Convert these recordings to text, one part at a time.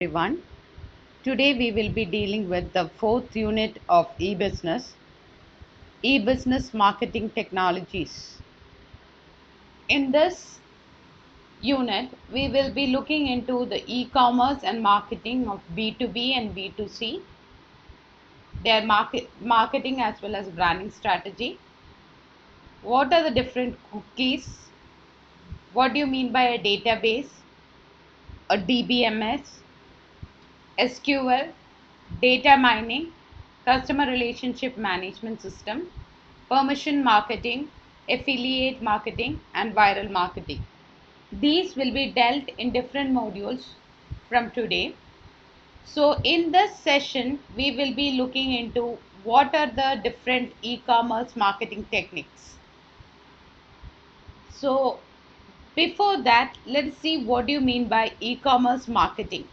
everyone. Today we will be dealing with the fourth unit of e-business marketing technologies. In this unit, we will be looking into the e-commerce and marketing of B2B and B2C, their marketing as well as branding strategy. What are the different cookies? What do you mean by a database, a DBMS, SQL, data mining, customer relationship management system, permission marketing, affiliate marketing, and viral marketing. These will be dealt in different modules from today. So, in this session, we will be looking into what are the different e commerce marketing techniques. So, before that, let's see what do you mean by e commerce marketing.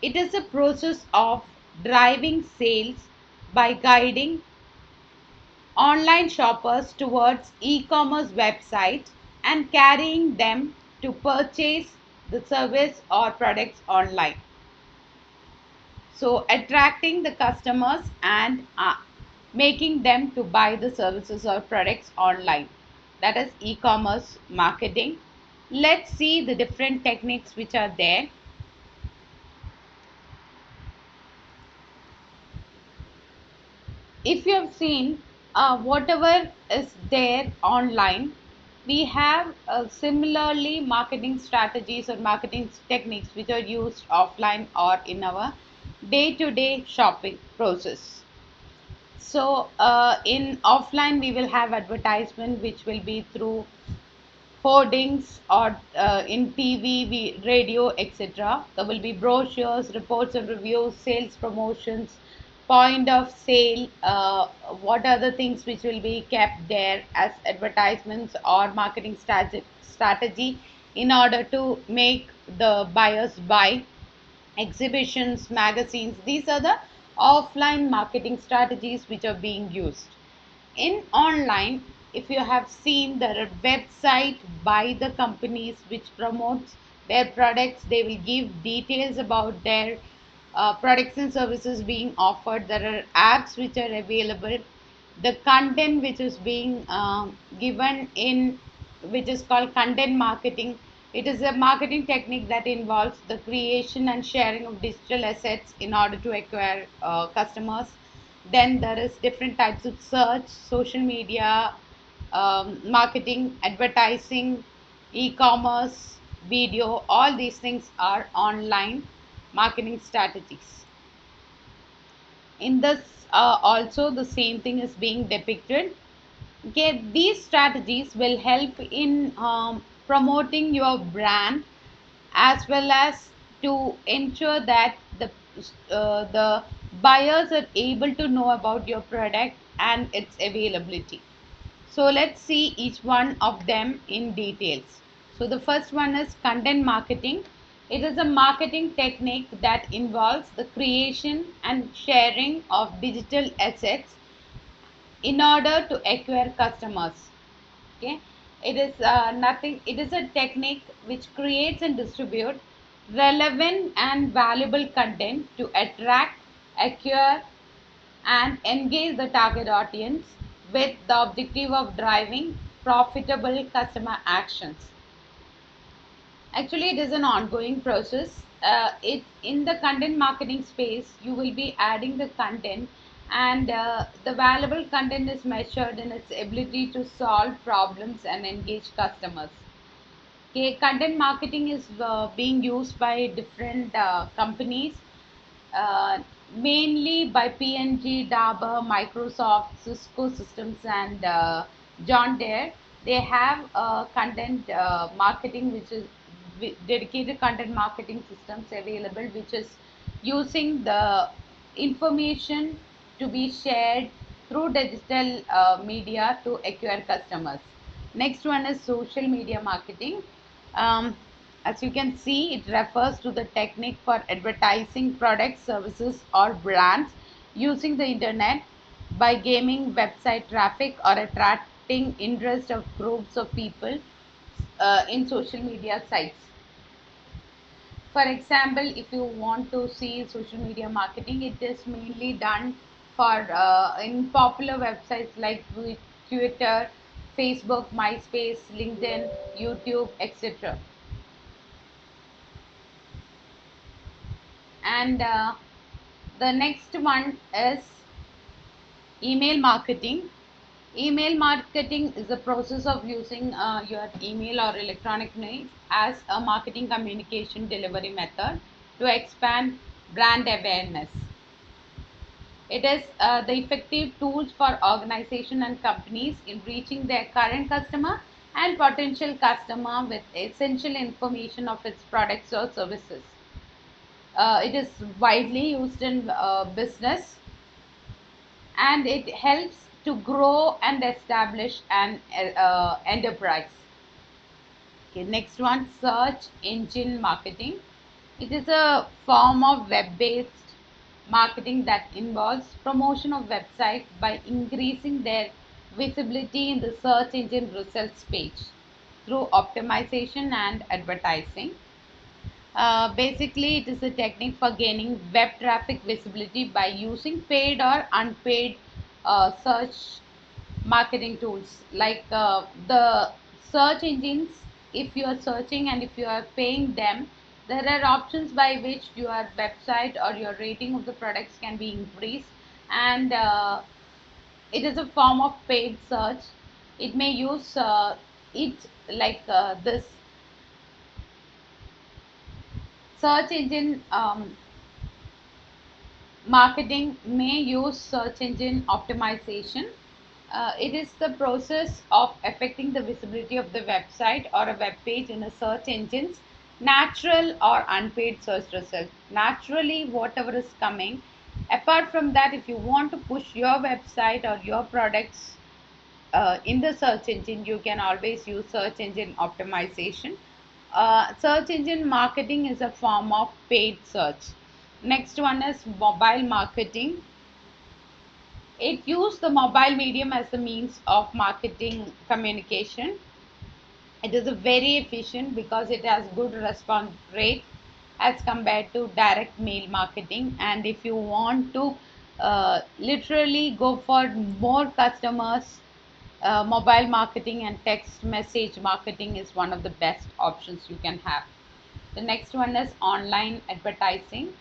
It is a process of driving sales by guiding online shoppers towards e-commerce websites and carrying them to purchase the service or products online. So attracting the customers and making them to buy the services or products online. That is e-commerce marketing. Let's see the different techniques which are there. If you have seen whatever is there online, we have similarly marketing strategies or marketing techniques which are used offline or in our day-to-day shopping process. So in offline we will have advertisement which will be through hoardings or in TV, radio, etc. There will be brochures, reports and reviews, sales promotions, point of sale. What are the things which will be kept there as advertisements or marketing strategy in order to make the buyers buy? Exhibitions, magazines. These are the offline marketing strategies which are being used. In online, if you have seen the website by the companies which promotes their products, they will give details about their products and services being offered. There are apps which are available, the content which is being given in, which is called content marketing. It is a marketing technique that involves the creation and sharing of digital assets in order to acquire customers. Then there is different types of search, social media, marketing, advertising, e-commerce, video. All these things are online marketing strategies. In this also the same thing is being depicted. Okay, these strategies will help in promoting your brand as well as to ensure that the buyers are able to know about your product and its availability. So let's see each one of them in details. So the first one is content marketing. It is a marketing technique that involves the creation and sharing of digital assets in order to acquire customers. Okay, it is nothing. It is a technique which creates and distribute relevant and valuable content to attract, acquire, and engage the target audience with the objective of driving profitable customer actions. Actually, it is an ongoing process. It in the content marketing space, you will be adding the content, and the valuable content is measured in its ability to solve problems and engage customers. Okay, content marketing is being used by different companies, uh, mainly by P&G, Dabur, Microsoft, Cisco Systems, and John Deere. They have content marketing, which is dedicated content marketing systems available, which is using the information to be shared through digital media to acquire customers. Next one is social media marketing. Um, as you can see, it refers to the technique for advertising products, services, or brands using the internet by gaming website traffic or attracting interest of groups of people in social media sites. For example, if you want to see social media marketing, it is mainly done for in popular websites like Twitter, Facebook, MySpace, LinkedIn, YouTube, etc. And the next one is email marketing. Email marketing is the process of using your email or electronic mail as a marketing communication delivery method to expand brand awareness. It is the effective tools for organization and companies in reaching their current customer and potential customer with essential information of its products or services. It is widely used in business, and it helps to grow and establish an enterprise. Okay, next one, search engine marketing. It is a form of web-based marketing that involves promotion of websites by increasing their visibility in the search engine results page through optimization and advertising. Basically, it is a technique for gaining web traffic visibility by using paid or unpaid search marketing tools. Like the search engines, if you are searching and if you are paying them, there are options by which your website or your rating of the products can be increased, and it is a form of paid search. It may use it like this search engine marketing may use search engine optimization. It is the process of affecting the visibility of the website or a web page in a search engine's natural or unpaid search result. Naturally, whatever is coming. Apart from that, if you want to push your website or your products in the search engine, you can always use search engine optimization. Search engine marketing is a form of paid search. Next one is mobile marketing. It used the mobile medium as the means of marketing communication. It is a very efficient because it has good response rate as compared to direct mail marketing. And if you want to literally go for more customers, mobile marketing and text message marketing is one of the best options you can have. The next one is online advertising.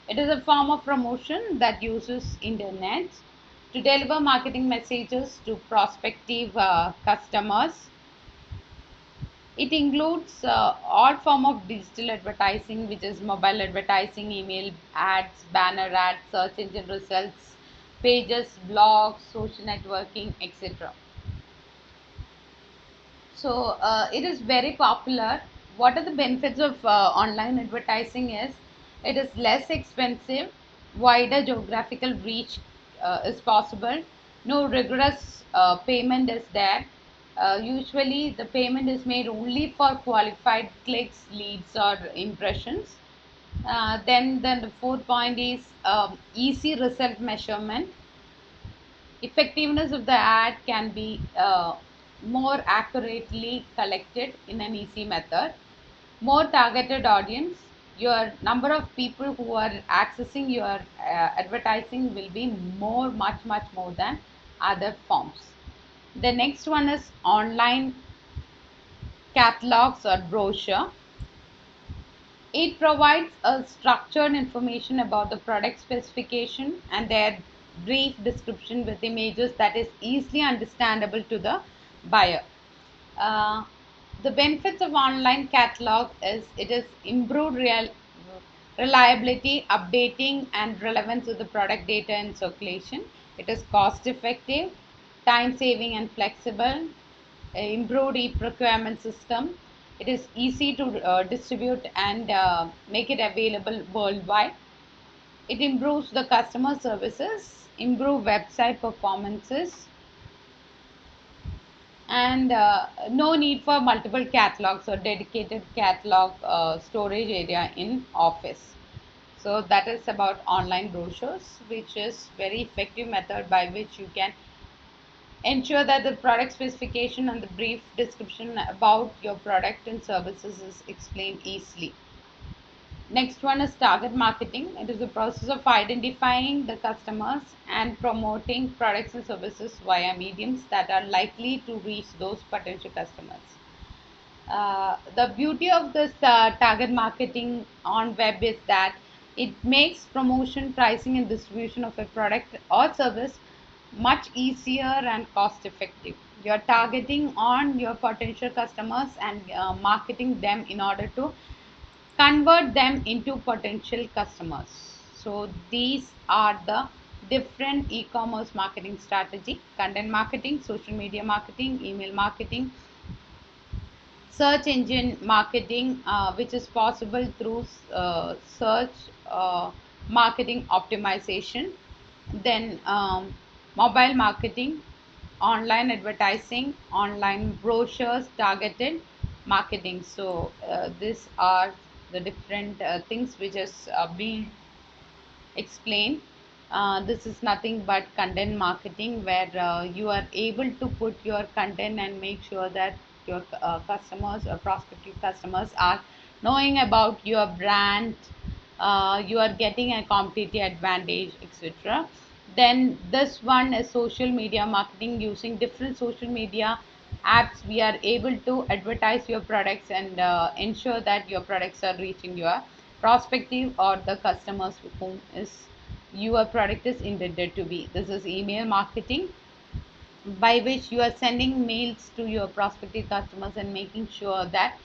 It is a form of promotion that uses internet to deliver marketing messages to prospective customers. It includes all form of digital advertising, which is mobile advertising, email ads, banner ads, search engine results, pages, blogs, social networking, etc. So it is very popular. What are the benefits of online advertising is it is less expensive, wider geographical reach is possible, no rigorous payment is there. Usually the payment is made only for qualified clicks, leads or impressions. Then the fourth point is easy result measurement. Effectiveness of the ad can be more accurately collected in an easy method. More targeted audience. Your number of people who are accessing your advertising will be much more than other forms. The next one is online catalogs or brochure. It provides a structured information about the product specification and their brief description with images that is easily understandable to the buyer. Uh, the benefits of online catalog is it is improved reliability, updating and relevance of the product data in circulation. It is cost effective, time saving and flexible, improved e-procurement system. It is easy to distribute and make it available worldwide. It improves the customer services, improve website performances, and no need for multiple catalogs or dedicated catalog storage area in office. So that is about online brochures, which is very effective method by which you can ensure that the product specification and the brief description about your product and services is explained easily. Next one is target marketing. It is the process of identifying the customers and promoting products and services via mediums that are likely to reach those potential customers. The beauty of this target marketing on web is that it makes promotion, pricing, and distribution of a product or service much easier and cost effective. You're targeting on your potential customers and marketing them in order to convert them into potential customers. So these are the different e-commerce marketing strategy: content marketing, social media marketing, email marketing, search engine marketing, which is possible through search marketing optimization, then mobile marketing, online advertising, online brochures, targeted marketing. So these are the different things which is being explain. This is nothing but content marketing, where you are able to put your content and make sure that your customers or prospective customers are knowing about your brand. You are getting a competitive advantage, etc. Then this one is social media marketing. Using different social media apps, we are able to advertise your products and ensure that your products are reaching your prospective or the customers whom is your product is intended to be. This is email marketing, by which you are sending mails to your prospective customers and making sure that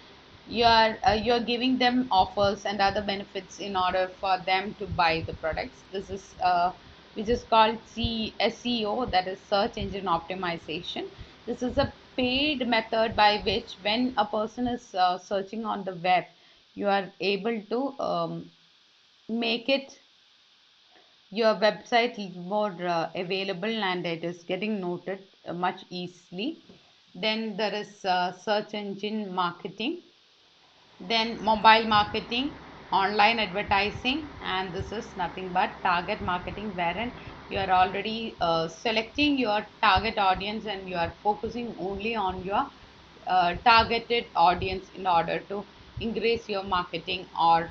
you're giving them offers and other benefits in order for them to buy the products. This is which is called SEO, that is search engine optimization. This is a paid method by which when a person is searching on the web, you are able to make it your website is more available and it is getting noted much easily. Then there is search engine marketing, then mobile marketing, online advertising, and this is nothing but target marketing, wherein you are already selecting your target audience and you are focusing only on your targeted audience in order to increase your marketing or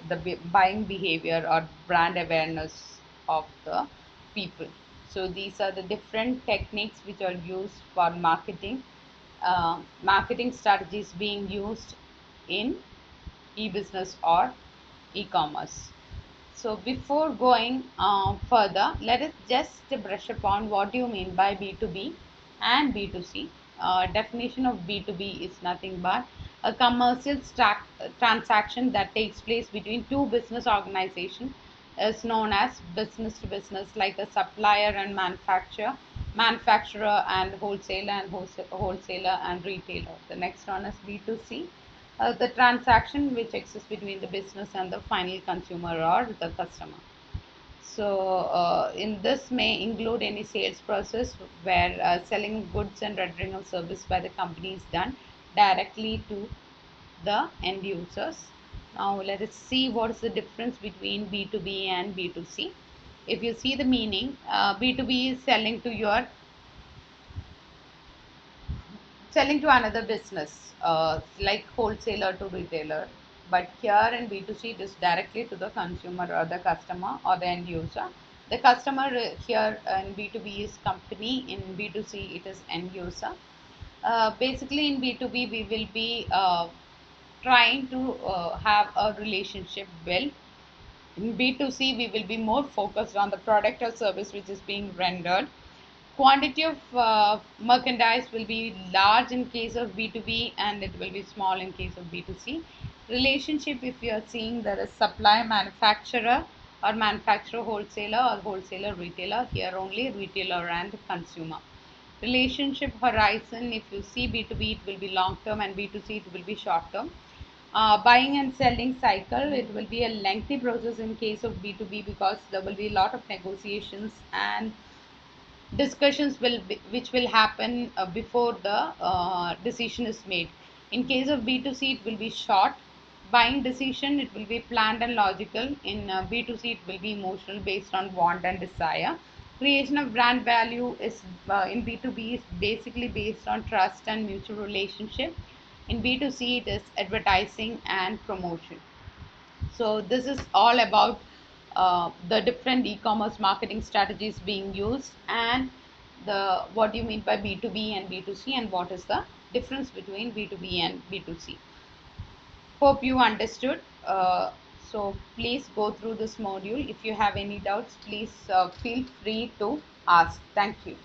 the buying behavior or brand awareness of the people. So these are the different techniques which are used for marketing. Marketing strategies being used in e-business or e-commerce. So before going further, let us just brush upon what do you mean by B2B and B2C. Definition of B2B is nothing but a commercial transaction that takes place between two business organizations, is known as business to business, like a supplier and manufacturer and wholesaler and retailer. The next one is B2C, the transaction which exists between the business and the final consumer or the customer. So, in this may include any sales process where selling goods and rendering of service by the company is done directly to the end users. Now, let us see what is the difference between B2B and B2C. If you see the meaning, B2B is selling to another business, like wholesaler to retailer. But here in B2C, it is directly to the consumer or the customer or the end user. The customer here in B2B is company, in B2C, it is end user. Basically, in B2B, we will be trying to have a relationship built. In B2C, we will be more focused on the product or service which is being rendered. Quantity of merchandise will be large in case of B2B and it will be small in case of B2C. Relationship, if you are seeing there is supplier manufacturer or manufacturer wholesaler or wholesaler retailer, here only retailer and consumer. Relationship horizon, if you see B2B, it will be long term, and B2C, it will be short term. Buying and selling cycle, it will be a lengthy process in case of B2B because there will be a lot of negotiations and discussions which will happen before the decision is made. In case of B2C, it will be short. Buying decision, it will be planned and logical. In B2C, it will be emotional, based on want and desire. Creation of brand value is in B2B is basically based on trust and mutual relationship. In B2C, it is advertising and promotion. So this is all about the different e-commerce marketing strategies being used, and the what do you mean by B2B and B2C, and what is the difference between B2B and B2C. Hope you understood. So please go through this module. If you have any doubts, please feel free to ask. Thank you.